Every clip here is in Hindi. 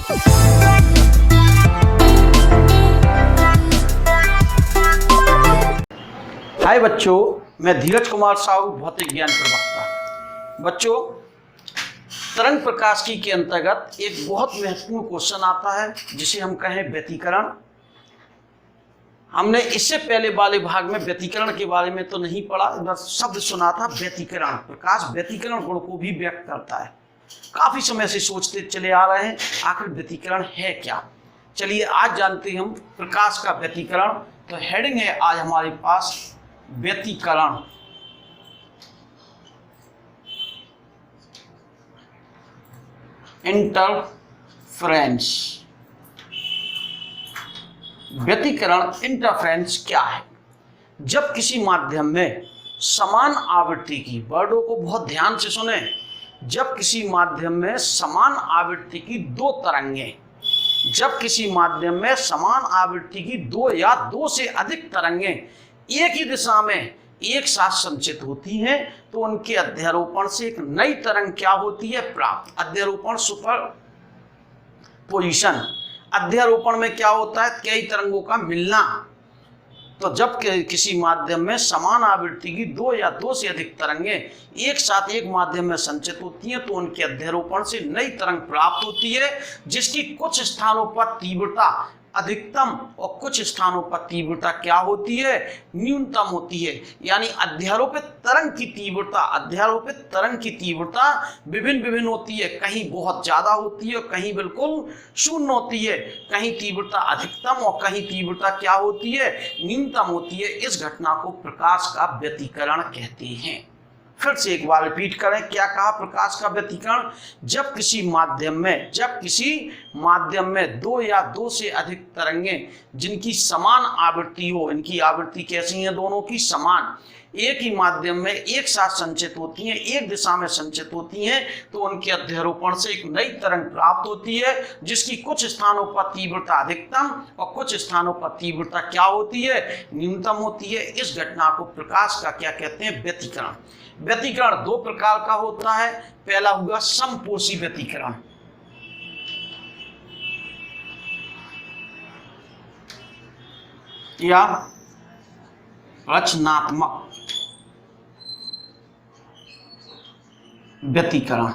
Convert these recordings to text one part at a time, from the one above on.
हाय बच्चों, मैं धीरज कुमार साहू, भौतिक ज्ञान प्रवक्ता। बच्चों, तरंग प्रकाशिकी के अंतर्गत एक बहुत महत्वपूर्ण क्वेश्चन आता है जिसे हम कहें व्यतिकरण। हमने इससे पहले वाले भाग में व्यतिकरण के बारे में तो नहीं पढ़ा, बस शब्द सुना था व्यतिकरण। प्रकाश व्यतिकरण गुण को भी व्यक्त करता है। काफी समय से सोचते चले आ रहे हैं आखिर व्यतिकरण है क्या। चलिए आज जानते हैं हम प्रकाश का व्यतिकरण। तो हेडिंग है आज हमारे पास व्यतिकरण। इंटरफेरेंस। व्यतिकरण इंटरफेरेंस क्या है? जब किसी माध्यम में समान आवृत्ति की, वर्डों को बहुत ध्यान से सुने, जब किसी माध्यम में समान आवृत्ति की दो तरंगें, जब किसी माध्यम में समान आवृत्ति की दो या दो से अधिक तरंगें एक ही दिशा में एक साथ संचित होती हैं तो उनके अध्यारोपण से एक नई तरंग क्या होती है? प्राप्त। अध्यारोपण, सुपर पोजिशन। अध्यारोपण में क्या होता है? कई तरंगों का मिलना। तो जब किसी माध्यम में समान आवृत्ति की दो या दो से अधिक तरंगें एक साथ एक माध्यम में संचित होती हैं तो उनके अध्यारोपण से नई तरंग प्राप्त होती है, जिसकी कुछ स्थानों पर तीव्रता अधिकतम और कुछ स्थानों पर तीव्रता क्या होती है? न्यूनतम होती है। यानी अध्यारोपित तरंग की तीव्रता, अध्यारोपित तरंग की तीव्रता विभिन्न होती है। कहीं बहुत ज्यादा होती है, कहीं बिल्कुल शून्य होती है, कहीं तीव्रता अधिकतम और कहीं तीव्रता क्या होती है? न्यूनतम होती है। इस घटना को प्रकाश का व्यतिकरण कहते हैं। फिर से एक बार रिपीट करें, क्या कहा? प्रकाश का व्यतिकरण जब किसी माध्यम में दो या दो से अधिक तरंगें जिनकी समान आवृत्ति हो, इनकी आवृत्ति कैसी है? दोनों की समान, एक ही माध्यम में एक साथ संचित होती हैं, एक दिशा में संचित होती हैं तो उनके अध्यारोपण से एक नई तरंग प्राप्त होती है, जिसकी कुछ स्थानों पर तीव्रता अधिकतम और कुछ स्थानों पर तीव्रता क्या होती है? न्यूनतम होती है। इस घटना को प्रकाश का क्या कहते हैं? व्यतिकरण। व्यतिकरण दो प्रकार का होता है। पहला होगा समपोषी व्यतिकरण, या रचनात्मक व्यतिकरण।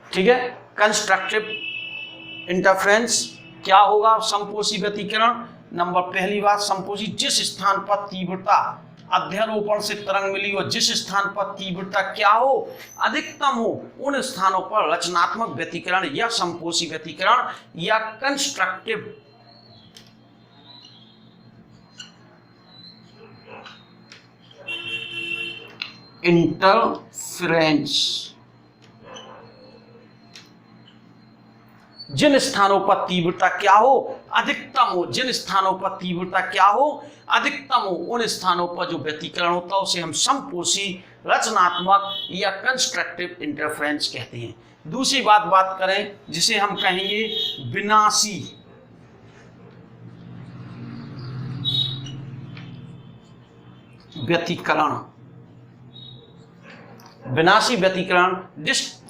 ठीक है, कंस्ट्रक्टिव इंटरफेरेंस क्या होगा? समपोषी व्यतिकरण। नंबर पहली बात, समपोषी, जिस स्थान पर तीव्रता अध्यारोपण से तरंग मिली हो, जिस स्थान पर तीव्रता क्या हो? अधिकतम हो, उन स्थानों पर रचनात्मक व्यतिकरण या समपोषी व्यतिकरण या कंस्ट्रक्टिव इंटरफेरेंस। जिन स्थानों पर तीव्रता क्या हो? अधिकतम हो, जिन स्थानों पर तीव्रता क्या हो? अधिकतम हो, उन स्थानों पर जो व्यतिकरण होता है उसे हम समपोषी, रचनात्मक या कंस्ट्रक्टिव इंटरफेरेंस कहते हैं। दूसरी बात करें जिसे हम कहेंगे विनाशी व्यतिकरण। विनाशी व्यतिकरण, डिस्ट्रक्टिव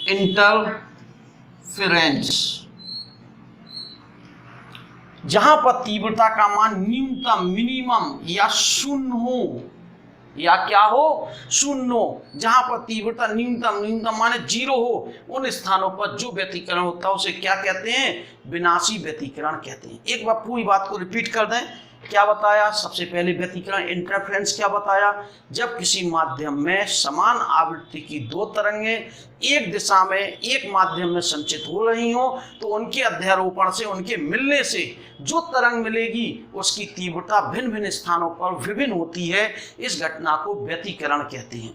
इंटरफेरेंस, जहां पर तीव्रता का मान न्यूनतम, मिनिमम या शून्य हो, या क्या हो? शून्य हो। जहां पर तीव्रता न्यूनतम माने जीरो हो, उन स्थानों पर जो व्यतिकरण होता है उसे क्या कहते हैं? विनाशी व्यतिकरण कहते हैं। एक बार पूरी बात को रिपीट कर दें। क्या बताया? सबसे पहले व्यतिकरण इंटरफेरेंस क्या बताया? जब किसी माध्यम में समान आवृत्ति की दो तरंगें एक दिशा में एक माध्यम में संचित हो रही हो तो उनके अध्यारोपण से, उनके मिलने से जो तरंग मिलेगी उसकी तीव्रता भिन्न स्थानों पर विभिन्न होती है। इस घटना को व्यतिकरण कहते हैं।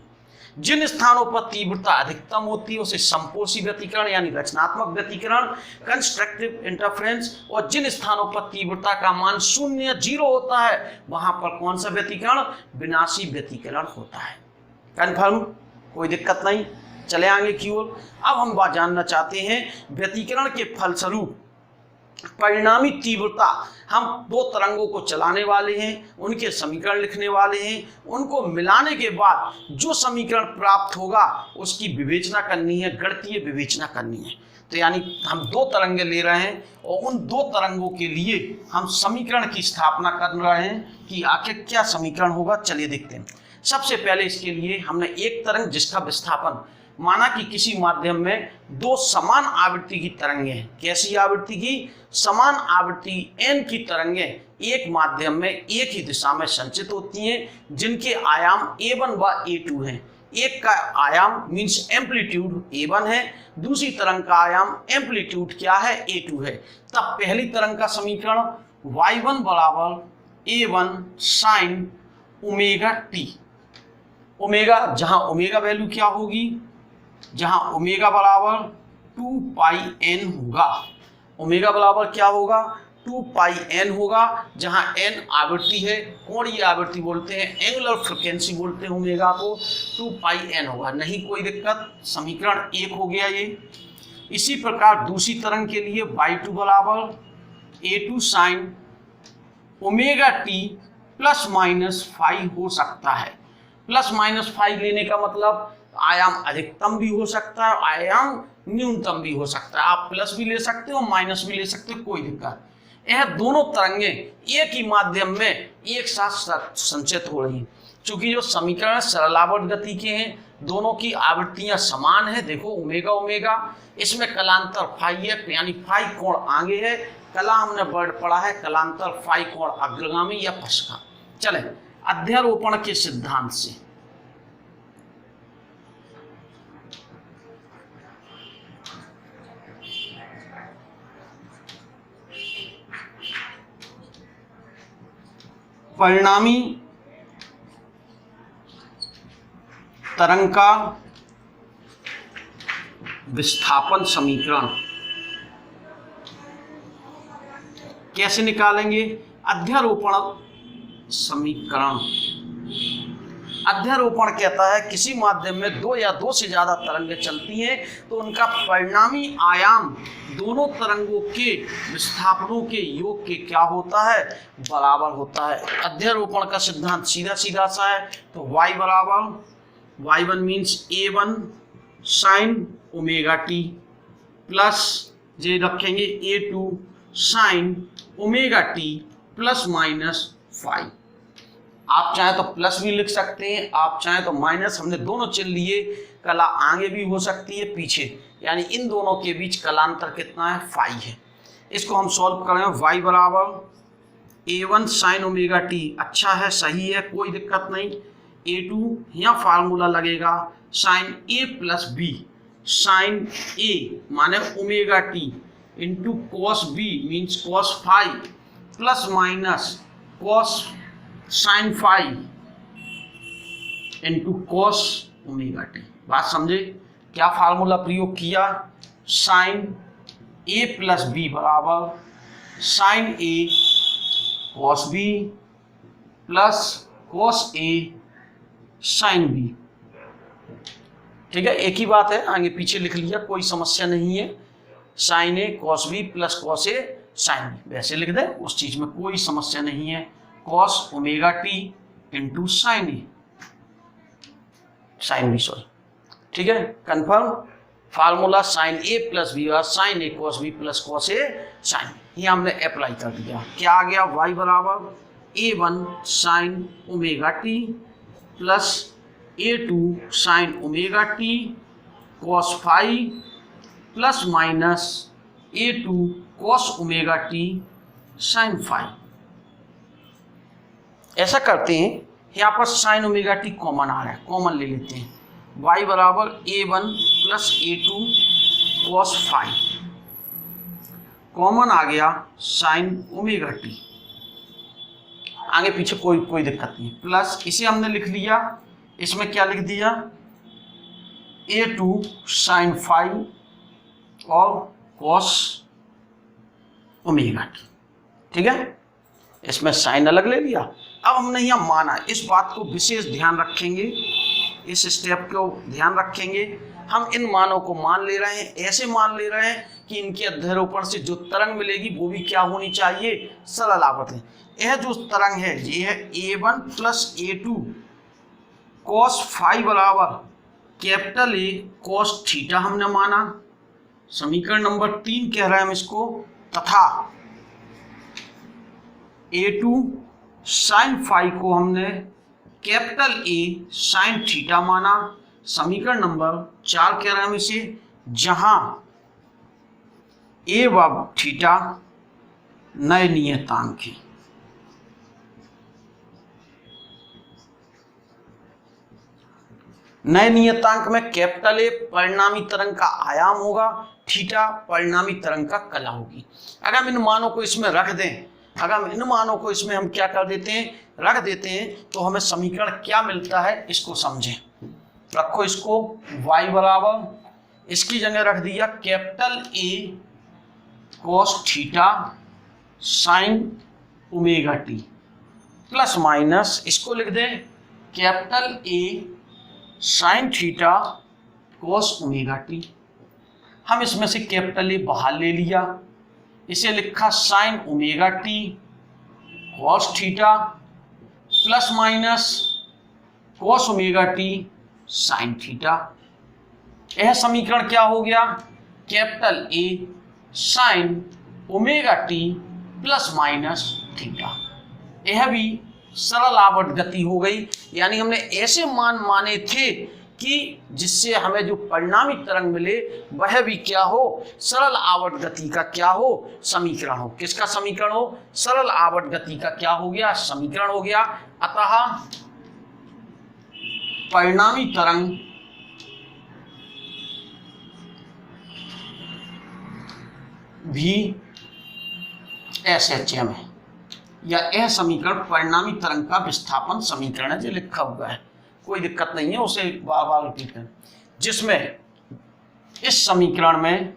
जिन स्थानों पर तीव्रता अधिकतम होती है उसे समपोषी व्यतिकरण यानी रचनात्मक व्यतिकरण, कंस्ट्रक्टिव इंटरफेरेंस, और जिन स्थानों पर तीव्रता का मान शून्य, जीरो होता है वहां पर कौन सा व्यतिकरण? विनाशी व्यतिकरण होता है। कन्फर्म? कोई दिक्कत नहीं। चले आगे की ओर। अब हम बात जानना चाहते हैं व्यतिकरण के फलस्वरूप परिणामी तीव्रता, हम दो तरंगों को चलाने वाले हैं, उनके समीकरण लिखने वाले हैं, उनको मिलाने के बाद जो समीकरण प्राप्त होगा उसकी विवेचना करनी है, गणितीय विवेचना करनी है। तो यानी हम दो तरंगे ले रहे हैं और उन दो तरंगों के लिए हम समीकरण की स्थापना कर रहे हैं कि आखिर क्या समीकरण होगा। चलिए देखते हैं। सबसे पहले इसके लिए हमने एक तरंग जिसका विस्थापन, माना कि किसी माध्यम में दो समान आवृत्ति की तरंगें हैं। कैसी आवृत्ति की? समान आवृत्ति n की तरंगें एक माध्यम में एक ही दिशा में संचित होती हैं, जिनके आयाम a1 व a2 हैं। एक का आयाम मींस एम्पलीट्यूड a1 है, दूसरी तरंग का आयाम एम्पलीट्यूड क्या है? a2 है। तब पहली तरंग का समीकरण y1 बराबर a1 sine omega T. Omega, जहां ओमेगा वैल्यू क्या होगी? जहां ओमेगा बराबर 2 पाई n होगा। ओमेगा बराबर क्या होगा? 2 पाई n होगा, जहां n आवृत्ति है, कोणीय आवृत्ति बोलते हैं, एंगुलर फ्रीक्वेंसी बोलते हैं ओमेगा को। 2 पाई n होगा, नहीं कोई दिक्कत। समीकरण 1 हो गया ये। इसी प्रकार दूसरी तरंग के लिए y2 बराबर a2 sine omega T plus minus 5 हो सकता है। प्लस माइनस 5 लेने का मतलब आयाम अधिकतम भी हो सकता है, आयाम न्यूनतम भी हो सकता है। आप प्लस भी ले सकते हो, माइनस भी ले सकते हो, कोई दिक्कत। यह दोनों तरंगें एक ही माध्यम में एक साथ संचित हो रही हैं। चूंकि जो समीकरण सरलावर्त गति के हैं, दोनों की आवृत्तियां समान है। देखो ओमेगा ओमेगा, इसमें कलांतर फाई है, यानी फाई कोण आगे है। कला हमने वर्ड पढ़ा है, कलांतर फाई कोण अग्रगामी या पश्चिमी। चले अध्यारोपण के सिद्धांत से। परिणामी तरंग का विस्थापन समीकरण कैसे निकालेंगे? अध्यारोपण समीकरण। अध्यारोपण कहता है किसी माध्यम में दो या दो से ज्यादा तरंगें चलती हैं तो उनका परिणामी आयाम दोनों तरंगों के विस्थापनों के योग के क्या होता है? बराबर होता है। अध्यारोपण का सिद्धांत सीधा सीधा सा है। तो y बराबर y1 means a1 sine omega T plus ये रखेंगे a2 sine omega T plus minus 5। आप चाहे तो प्लस भी लिख सकते हैं, आप चाहे तो माइनस। हमने दोनों चिन्ह लिए, कला आगे भी हो सकती है पीछे, यानी इन दोनों के बीच कलांतर कितना है? 5 है। इसको हम सॉल्व करें। y बराबर a1 साइन ओमेगा टी, अच्छा है, सही है, कोई दिक्कत नहीं। a2 यहाँ फार्मूला लगेगा sine a plus B, sine a माने omega T into cos B means cos 5 plus minus cos sine 5 into cos omega T. बात समझे? क्या फार्मूला प्रयोग किया? साइन ए प्लस बी बराबर sine A cos B plus cos A sine B. ठीक है, एक ही बात है, आगे पीछे लिख लिया, कोई समस्या नहीं है। Sign A cos B plus cos A sine B, वैसे लिख दे, उस चीज में कोई समस्या नहीं है। Cos omega T into sine A, sine B sorry. ठीक है, confirm. Formula sine A plus B और sine A cos B plus cos A sine, ये हमने अप्लाई कर दिया। क्या आ गया? y बराबर a1 sine omega T plus a2 sine omega T cos 5 plus minus a2 cos omega T sine 5। ऐसा करते हैं, यहाँ पर साइन ओमेगा टी कॉमन आ रहा है, कॉमन ले लेते हैं। y बराबर a1 plus a2 cos 5, common आ गया साइन ओमेगा टी, आगे पीछे कोई दिक्कत नहीं। प्लस इसे हमने लिख लिया, इसमें क्या लिख दिया? a2 साइन 5 और कॉस ओमेगा टी। ठीक है, इसमें साइन अलग ले लिया। अब हमने यहाँ माना, इस बात को विशेष ध्यान रखेंगे, इस स्टेप को ध्यान रखेंगे। हम इन मानों को मान ले रहे हैं, ऐसे मान ले रहे हैं कि इनके अध्यारोपण से जो तरंग मिलेगी वो भी क्या होनी चाहिए, सरल आवर्त। यह जो तरंग है ये है A1 plus A2 cos phi बराबर कैपिटल A cos थीटा हमने माना, समीकरण नंबर 3 कह रहे हैं हम इसको, तथा A2 साइन फाई को हमने कैपिटल A साइन थीटा माना, समीकरण नंबर 4 कह रहे हैं हम इसे, जहां A व थीटा नए नियतांक है। नए नियतांक में कैपिटल ए परिणामी तरंग का आयाम होगा, थीटा परिणामी तरंग का कला होगी। अगर हम इन मानों को इसमें रख दें, अगर हम इन मानों को इसमें हम क्या कर देते हैं, रख देते हैं, तो हमें समीकरण क्या मिलता है इसको समझें। रखो इसको y बराबर, इसकी जगह रख दिया capital A cos theta sine omega T, plus minus इसको लिख दें capital A sine theta cos omega T. हम इसमें से कैपिटल ए बाहर ले लिया, इसे लिखा sign omega T cos theta plus minus cos omega T sine theta. यह समीकरण क्या हो गया, capital A sign omega T plus minus theta. यह भी सरल आवर्त गति हो गई, यानी हमने ऐसे मान माने थे कि जिससे हमें जो परिणामी तरंग मिले वह भी क्या हो, सरल आवर्त गति का क्या हो, समीकरण हो। किसका समीकरण हो, सरल आवर्त गति का क्या हो गया, समीकरण हो गया। अतः परिणामी तरंग भी SHM है, या यह समीकरण परिणामी तरंग का विस्थापन समीकरण है, जो लिखा हुआ है, कोई दिक्कत नहीं है, उसे बार बार रिपीट करें। जिसमें इस समीकरण में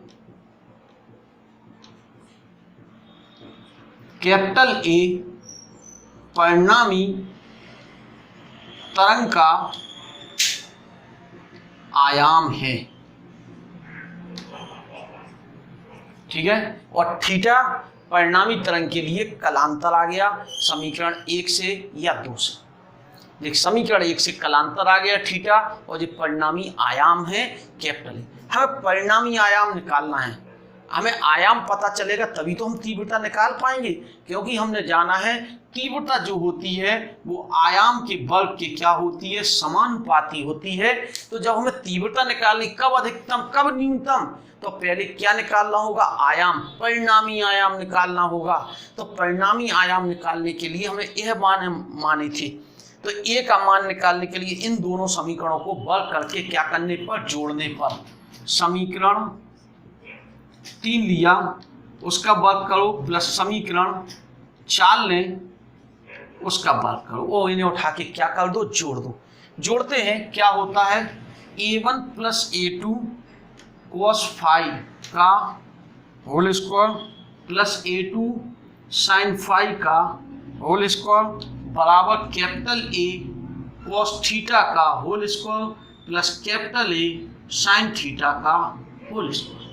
कैपिटल ए परिणामी तरंग का आयाम है, ठीक है, और थीटा परिणामी तरंग के लिए कलांतर आ गया समीकरण 1 से या 2 से। देख, समीकरण 1 से कलांतर आ गया थीटा, और जो परिणामी आयाम है कैपिटल। हमें परिणामी आयाम निकालना है, हमें आयाम पता चलेगा तभी तो हम तीव्रता निकाल पाएंगे, क्योंकि हमने जाना है तीव्रता जो होती है वो आयाम के वर्ग के क्या होती है, समानुपाती होती है। तो जब हमें तीव्रता निकालनी, कब अधिकतम कब न्यूनतम, तो पहले क्या निकालना होगा, आयाम, परिणामी आयाम निकालना होगा। तो परिणामी आयाम निकालने के लिए हमें यह मान माने थे, तो ए का मान निकालने के लिए इन दोनों समीकरणों को वर्ग करके क्या करने पर, जोड़ने पर, समीकरण 3 लिया उसका वर्ग करो, प्लस समीकरण 4 लें उसका वर्ग करो, और इन्हें उठा के क्या कर दो, जोड़ दो। जोड़ते हैं, क्या होता है, A1 plus A2 cos phi का whole square plus A2 sine phi का होल स्क्वायर बराबर कैपिटल A cos थीटा का whole square plus capital A sine theta का होल स्क्वायर।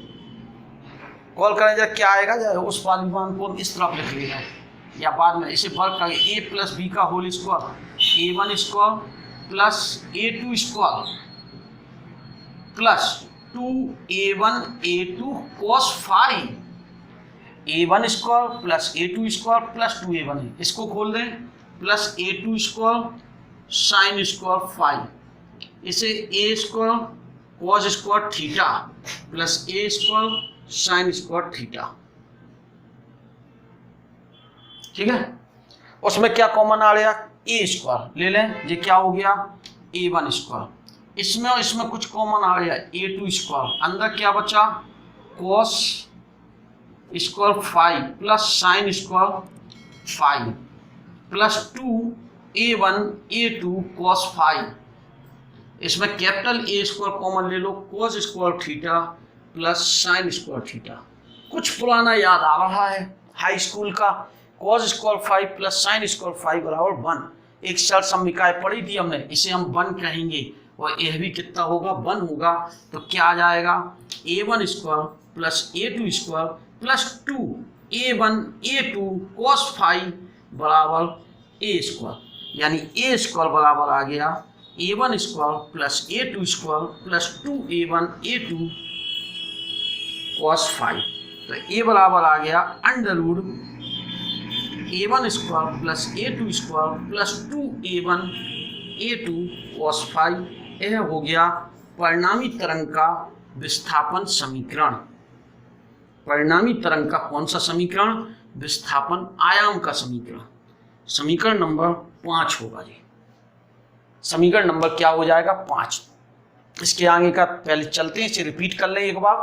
कॉल करें जब क्या आएगा, जब उस वाले मान को इस तरफ लिख लेगा, या बाद में इसे वर्ग करेंगे, ए प्लस बी का whole square A1 square plus A2 square plus 2A1 A2 cos phi, A1 square plus A2 square plus 2A1, इसको खोल दें, plus A2 square sine square phi, इसे A square cos square theta plus A square sine square theta, ठीक है। उसमें क्या कॉमन आ गया, ए स्क्वायर ले लें, ये क्या हो गया, A1 स्क्वायर, इसमें और इसमें कुछ कॉमन आ गया, A2 स्क्वायर, अंदर क्या बचा, cos square phi plus sine square phi plus 2A1 A2 cos phi, इसमें कैपिटल A स्क्वायर कॉमन ले लो, cos square theta plus sine square theta. कुछ पुराना याद आ रहा है हाई स्कूल का, cos square phi plus sine square phi बराबर 1। एक सरल समीकरण पढ़ी थी हमने, इसे हम 1 कहेंगे, और यह भी कितना होगा 1 होगा, तो क्या आ जाएगा a1 square plus a2 square plus 2a1 a2 cos phi बराबर a स्क्वायर, यानी a स्क्वायर बराबर आ गया a1 square plus a2 square plus 2a1 a2 cos phi. तो a बराबर आ गया under root a1 square plus a2 square plus 2a1 a2 cos phi. यह हो गया परिणामी तरंग का विस्थापन समीकरण। परिणामी तरंग का कौन सा समीकरण? विस्थापन आयाम का समीकरण। समीकरण नंबर 5 होगा जी। समीकरण नंबर क्या हो जाएगा? 5। इसके आगे का पहले चलते हैं, इसे रिपीट कर लें एक बार।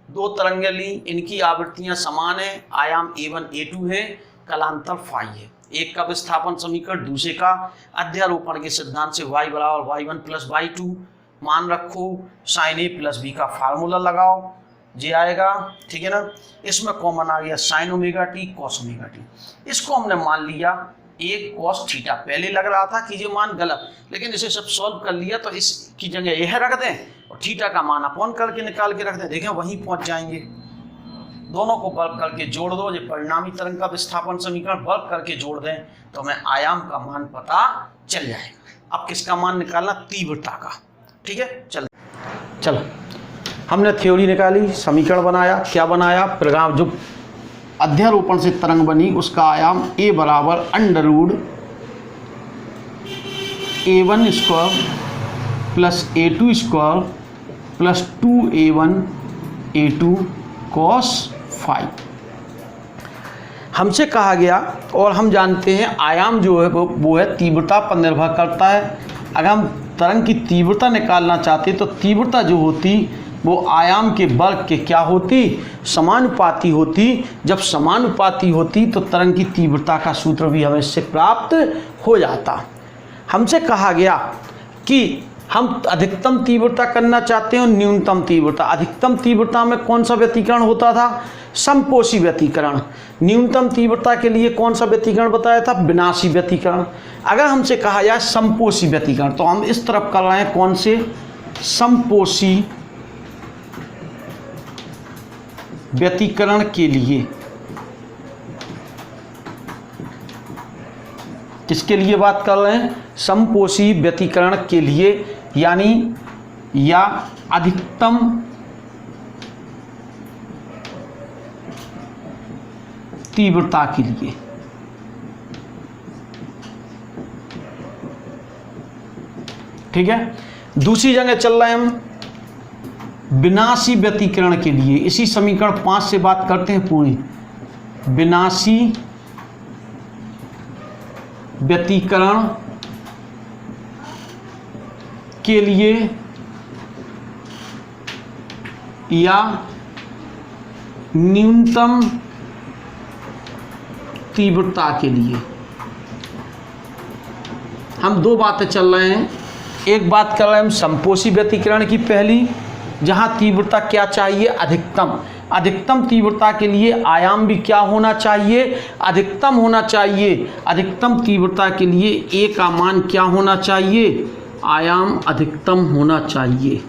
दो तरंगें ली, इनकी आवृत्तियां समान है, आयाम a1 a2 है, कलांतर फाई है। एक का विस्थापन समीकरण, दूसरे का अध्यारोपण के सिद्धांत से y बराबर y1 प्लस y2 मान रखो, साइन a प्लस b का फार्मूला लगाओ, जे आएगा, ठीक है ना। इसमें कॉमन आ गया sign omega T cos omega T. इसको हमने मान लिया एक कॉस थीटा। पहले लग रहा था कि ये मान गलत, लेकिन इसे सब सॉल्व कर लिया तो इसकी जगह यह रख दें और थीटा का मान अपॉन करके निकाल के रख दें, देखें वहीं पहुंच जाएंगे। दोनों को वर्ग करके जोड़ दो, ये परिणामी तरंग का विस्थापन समीकरण वर्ग करके जोड़ दें तो हमें आयाम का मान पता चल जाएगा। अब किसका मान निकालना? तीव्रता का, ठीक है। चलो हमने थ्योरी निकाली, समीकरण बनाया, क्या बनाया? परिणाम जो अध्यारोपण से तरंग बनी उसका आयाम a बराबर under root a1 square plus a2 square plus 2a1 a2 cos phi. हमसे कहा गया और हम जानते हैं आयाम जो है वो है तीव्रता पर निर्भर करता है। अगर हम तरंग की तीव्रता निकालना चाहते तो तीव्रता जो होती वो आयाम के वर्ग के क्या होती? समानुपाती होती। जब समानुपाती होती तो तरंग की तीव्रता का सूत्र भी हमें इससे प्राप्त हो जाता। हमसे कहा गया कि हम अधिकतम तीव्रता करना चाहते हैं और न्यूनतम तीव्रता। अधिकतम तीव्रता में कौन सा व्यतिकरण होता था? समपोषी व्यतिकरण। न्यूनतम तीव्रता के लिए कौन सा व्यतिकरण बताया था? विनाशी व्यतिकरण। अगर हमसे कहा जाए समपोषी व्यतिकरण तो हम इस तरफ कर रहे हैं, कौन से? समपोषी व्यतिकरण के लिए। किसके लिए बात कर रहे हैं? समपोषी व्यतिकरण के लिए, यानी या अधिकतम तीव्रता के लिए। ठीक है। दूसरी जगह चल रहे हैं हम विनाशी व्यतिकरण के लिए। इसी समीकरण 5 से बात करते हैं पूरी। विनाशी व्यतिकरण के लिए या न्यूनतम तीव्रता के लिए हम दो बातें चल रहे हैं। एक बात कर रहे हैं हम समपोषी व्यतिकरण की, पहली, जहां तीव्रता क्या चाहिए? अधिकतम। अधिकतम तीव्रता के लिए आयाम भी क्या होना चाहिए? अधिकतम होना चाहिए। अधिकतम तीव्रता के लिए ए का मान क्या होना चाहिए? आयाम अधिकतम होना चाहिए।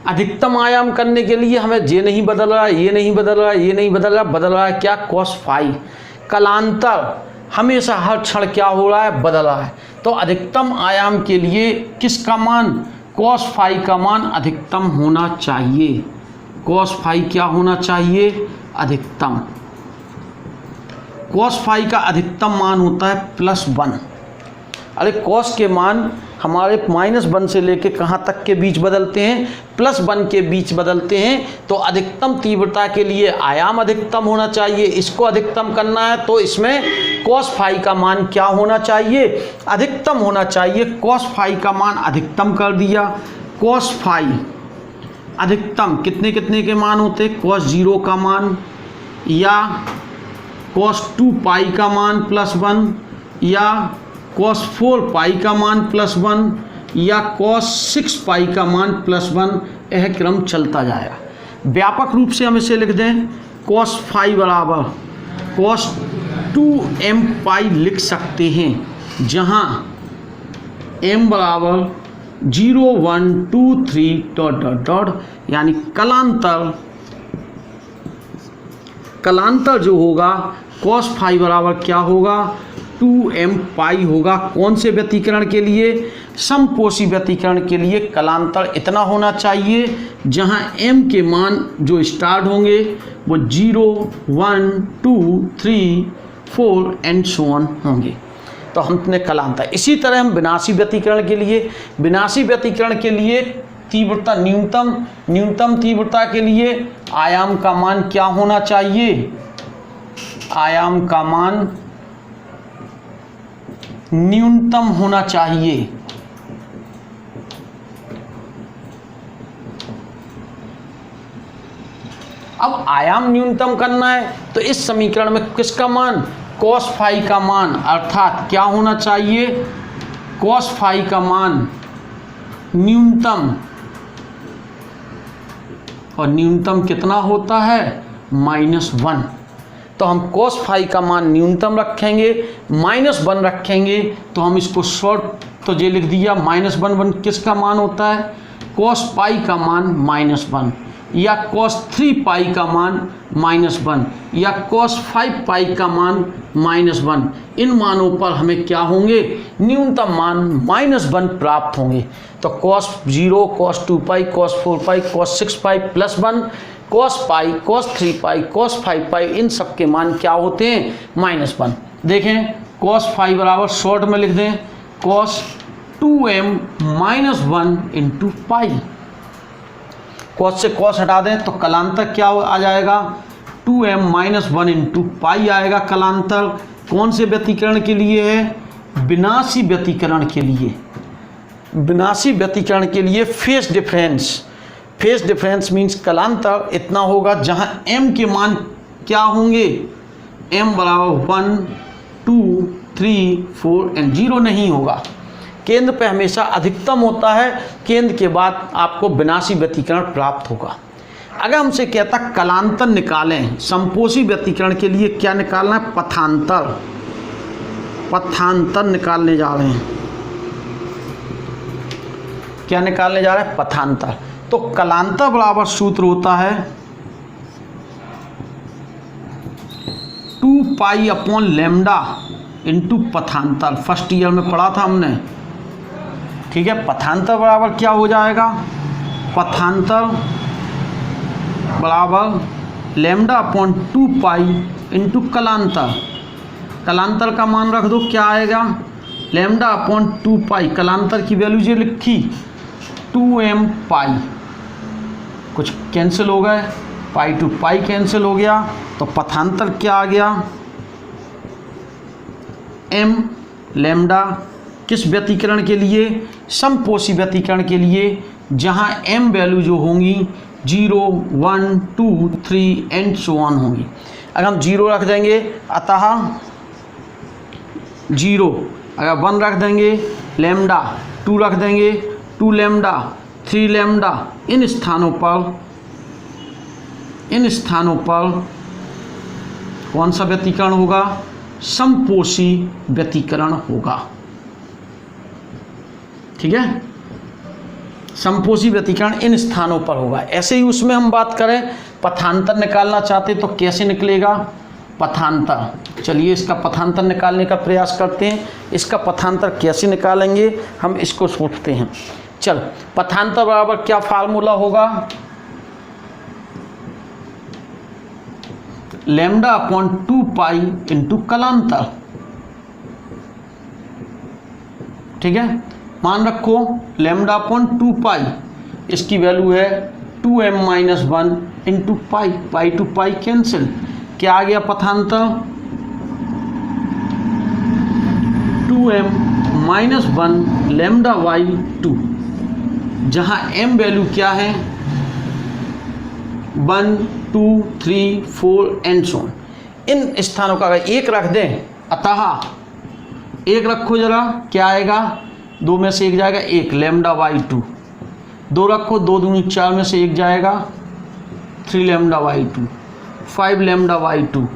अधिकतम आयाम करने के लिए हमें ये नहीं बदल रहा, ये नहीं बदल रहा, ये नहीं बदल रहा, बदल रहा है क्या? Cos phi. कलांतर हमेशा हर क्षण क्या हो रहा है? बदल रहा है। तो अधिकतम आयाम के लिए किसका मान? कॉस फाई का मान अधिकतम होना चाहिए। कॉस फाई क्या होना चाहिए? अधिकतम। कॉस फाई का अधिकतम मान होता है +1। अरे कॉस के मान हमारे -1 से लेके कहाँ तक के बीच बदलते हैं? +1 के बीच बदलते हैं। तो अधिकतम तीव्रता के लिए आयाम अधिकतम होना चाहिए। इसको अधिकतम करना है तो इसमें कॉस फाई का मान क्या होना चाहिए? अधिकतम होना चाहिए। कॉस फाई का मान अधिकतम कर दिया। कॉस फाई अधिकतम कितने कितने के मान होते? कॉस 0 का मान या कॉस 2 पाई का मान +1 या cos 4 पाई का मान +1 या cos 6 पाई का मान +1। यह क्रम चलता जाएगा। व्यापक रूप से हम इसे लिख दें cos फाई बराबर cos 2m पाई लिख सकते हैं, जहां m बराबर 0 1 2 3 डॉट डॉट डॉट, यानी कलांतर जो होगा cos फाई बराबर क्या होगा 2m पाई होगा। कौन से व्यतिकरण के लिए? समपोषी व्यतिकरण के लिए कलांतर इतना होना चाहिए जहां m के मान जो स्टार्ट होंगे वो 0 1 2 3 4 एंड सो ऑन होंगे, तो हमने कलांतर। इसी तरह हम विनाशी व्यतिकरण के लिए तीव्रता न्यूनतम तीव्रता के लिए आयाम का मान क्या होना चाहिए? आयाम का मान न्यूनतम होना चाहिए। अब आयाम न्यूनतम करना है तो इस समीकरण में किसका मान? cos फाई का मान, अर्थात क्या होना चाहिए? cos फाई का मान न्यूनतम, और न्यूनतम कितना होता है? -1। तो हम cos फाई का मान न्यूनतम रखेंगे, -1 रखेंगे, तो हम इसको शॉर्ट तो ये लिख दिया -1 किसका मान होता है? cos पाई का मान -1, या cos 3 पाई का मान -1, या cos 5 पाई का मान -1। इन मानों पर हमें क्या होंगे? न्यूनतम मान -1 प्राप्त होंगे। तो cos 0, cos 2 पाई, cos 4 पाई, cos 6 पाई +1, cos पाई, cos 3 पाई, cos 5 पाई, इन सब के मान क्या होते हैं? -1। देखें cos फाई बराबर शॉर्ट में लिख दें cos 2m -1 इंटू पाई। cos से cos हटा दें तो कलांतर क्या आ जाएगा? 2m -1 इंटू पाई आएगा कलांतर। कौन से व्यतिकरण के लिए है? विनाशी व्यतिकरण के लिए। विनाशी व्यतिकरण के लिए फेस डिफरेंस मीन्स कलांतर इतना होगा जहां m के मान क्या होंगे? m बराबर 1 2 3 4 एंड 0 नहीं होगा। केंद्र पे हमेशा अधिकतम होता है, केंद्र के बाद आपको विनाशी व्यतिकरण प्राप्त होगा। अगर हमसे कहता कलांतर निकालें, समपोषी व्यतिकरण के लिए क्या निकालना है? पथांतर निकालने जा रहे हैं। क्या निकालने जा रहे हैं? पथांतर। तो कलांतर बराबर सूत्र होता है 2 पाई अपॉन लैम्डा इंटू पथांतर। फर्स्ट ईयर में पढ़ा था हमने, ठीक है। पथांतर बराबर क्या हो जाएगा? पथांतर बराबर लैम्डा अपॉन 2 पाई इंटू कलांतर। कलांतर का मान रख दो, क्या आएगा? लैम्डा अपॉन 2 पाई। कलांतर की वैल्यू जो लिखी 2m पाई, कुछ कैंसिल हो गए, पाई टू पाई कैंसिल हो गया, तो पथांतर क्या आ गया? m lambda. किस व्यतिकरण के लिए? समपोषी व्यतिकरण के लिए, जहां m वैल्यू जो होंगी 0 1 2 3 एंड सो ऑन होंगी। अगर हम 0 रख देंगे, अतः 0, अगर 1 रख देंगे लैम्डा, 2 रख देंगे 2 लैम्डा, 3 लैम्डा, इन स्थानों पर कौन सा व्यतिकरण होगा? समपोषी व्यतिकरण होगा, ठीक है। समपोषी व्यतिकरण इन स्थानों पर होगा। ऐसे ही उसमें हम बात करें पथांतर निकालना चाहते तो कैसे निकलेगा पथांतर? चलिए इसका पथांतर निकालने का प्रयास करते हैं। इसका पथांतर कैसे निकालेंगे हम इसको सोचते हैं। चल, पथांतर बराबर क्या फार्मूला होगा? लैम्डा अपॉन 2 पाई इंटू कलांतर, ठीक है। मान रखो लैम्डा अपॉन 2 पाई, इसकी वैल्यू है 2m -1 into pi, pi to pi cancel, क्या आ गया पथांतर? 2m -1 लैम्डा बाई 2, जहां m वैल्यू क्या है? 1 2 3 4 एंड सो ऑन। इन स्थानों का अगर 1 रख दें, अतः 1 रखो जरा, क्या आएगा? 2 में से 1 जाएगा 1 लैम्डा बाई 2। 2 रखो, 2 दूनी 4 में से 1 जाएगा 3 lambda by 2, 5 lambda by 2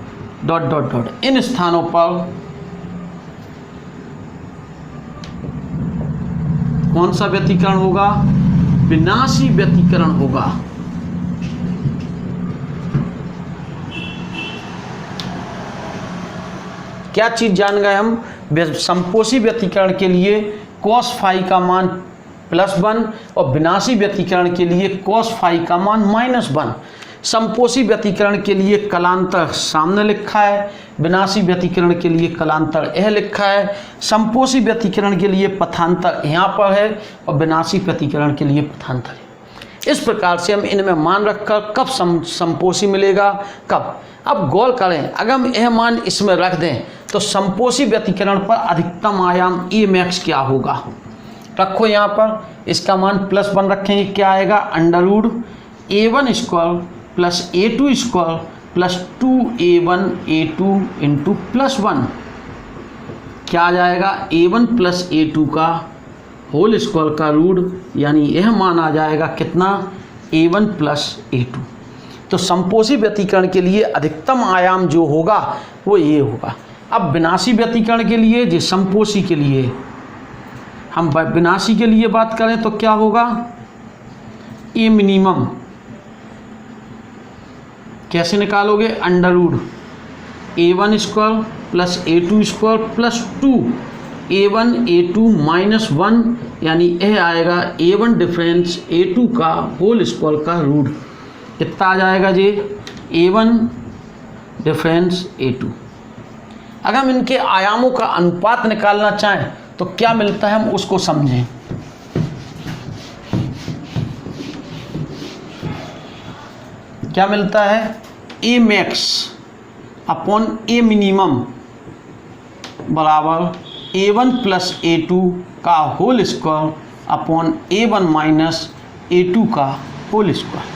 dot dot dot. इन स्थानों पर कौन सा व्यतिकरण होगा? विनाशी व्यतिकरण होगा। क्या चीज जान गए हम? समपोषी व्यतिकरण के लिए cos फाई का मान +1 और विनाशी व्यतिकरण के लिए cos फाई का मान -1। समपोषी व्यतिकरण के लिए कलांतर सामने लिखा है, विनाशी व्यतिकरण के लिए कलांतर यह लिखा है। समपोषी व्यतिकरण के लिए पथांतर यहाँ पर है और विनाशी व्यतिकरण के लिए पथांतर है। इस प्रकार से हम इनमें मान रखकर कब समपोषी मिलेगा, कब। अब गौर करें, अगर हम यह मान इसमें रख दें तो समपोषी व्यतिकरण पर अधिकतम आयाम ए मैक्स क्या होगा? रखो यहाँ पर, इसका मान +1 रखेंगे, क्या आएगा? √A1² + A2² + 2A1 A2 into +1 क्या आ जाएगा? A1 + A2 का होल स्क्वायर का रूट, यानी यह मान आ जाएगा कितना? A1 + A2। तो समपोषी व्यतिकरण के लिए अधिकतम आयाम जो होगा वो ये होगा। अब विनाशी व्यतिकरण के लिए, जो समपोषी के लिए, हम विनाशी के लिए बात करें तो क्या होगा? ए मिनिमम कैसे निकालोगे? √A1² + A2² + 2A1 A2 -1, यानी यह आएगा A1 डिफरेंस A2 का होल स्क्वायर का रूट। कितना आ जाएगा जी? A1 difference A2। अगर हम इनके आयामों का अनुपात निकालना चाहें तो क्या मिलता है, हम उसको समझें। क्या मिलता है? A max upon A minimum बराबर A1 + A2 का whole square upon A1 - A2 का होल स्क्वायर।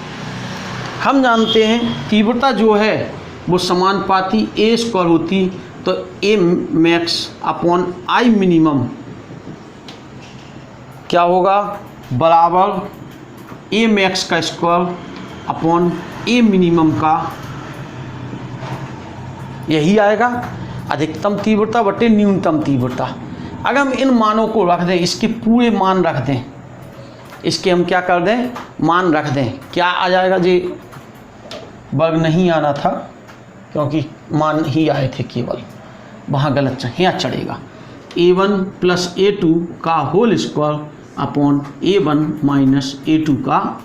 हम जानते हैं तीव्रता जो है वो समानुपाती A² होती, तो A max upon I minimum क्या होगा? बराबर A मैक्स का स्क्वायर अपॉन A मिनिमम का, यही आएगा अधिकतम तीव्रता बटे न्यूनतम तीव्रता। अगर हम इन मानों को रख दें, इसके पूरे मान रख दें, इसके हम क्या कर दें? मान रख दें, क्या आ जाएगा जी? वर्ग नहीं आना था क्योंकि मान ही आए थे केवल, वहाँ गलत यहाँ चढ़ेगा। A1 + A2 का whole square upon A1 - A2 का।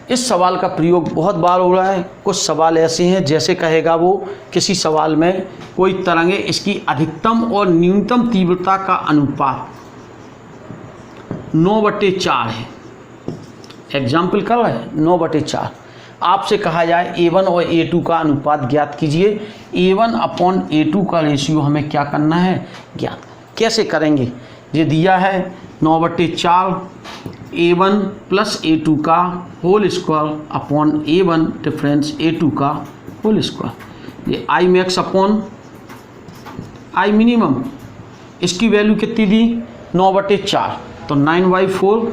इस सवाल का प्रयोग बहुत बार हो रहा है। कुछ सवाल ऐसे हैं जैसे कहेगा वो, किसी सवाल में कोई तरंग है, इसकी अधिकतम और न्यूनतम तीव्रता का अनुपात 9/4 है। एग्जाम्पल कर रहे हैं, 9/4। आपसे कहा जाए A1 और A2 का अनुपात ज्ञात कीजिए। A1 अपॉन A2 का रेशियो हमें क्या करना है? ज्ञात। कैसे करेंगे? ये दिया है 9/4 A1 + A2 का whole square upon A1 difference A2 का होल स्क्वायर। ये I max upon I minimum, इसकी वैल्यू कितनी दी? 9/4, तो 9/4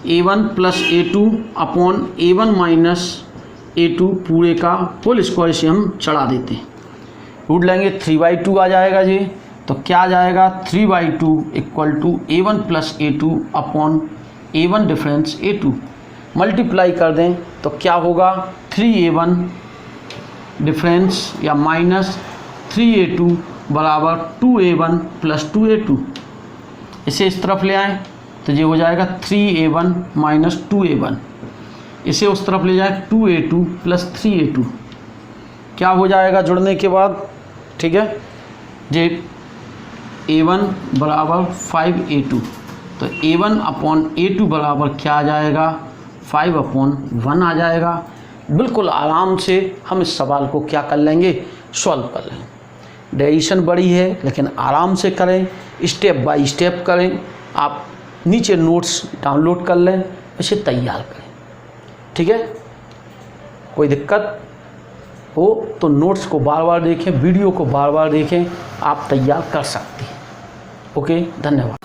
A1 + A2 upon A1 - A2 पूरे का होल स्क्वायर से हम चढ़ा देते हैं, रूट लेंगे 3/2 आ जाएगा जी। तो क्या आ जाएगा? 3/2 = A1 + A2 upon A1 difference A2। Multiply कर दें तो क्या होगा? 3A1 डिफरेंस या -3A2 बराबर 2A1 + 2A2। इसे इस तरफ ले आएँ तो ये हो जाएगा 3A1 - 2A1। इसे उस तरफ ले जाए 2A2 + 3A2। क्या हो जाएगा जुड़ने के बाद? ठीक है, ये A1 बराबर 5A2, तो A1 अपॉन A2 बराबर क्या आ जाएगा? 5/1 आ जाएगा। बिल्कुल आराम से हम इस सवाल को क्या कर लेंगे? सॉल्व कर लेंगे। डेरिवेशन बड़ी है लेकिन आराम से करें, स्टेप बाय स्टेप करें। आप नीचे नोट्स डाउनलोड कर लें, इसे तैयार करें। ठीक है, कोई दिक्कत हो तो नोट्स को बार बार देखें, वीडियो को बार बार देखें, आप तैयार कर सकते हैं। ओके, धन्यवाद।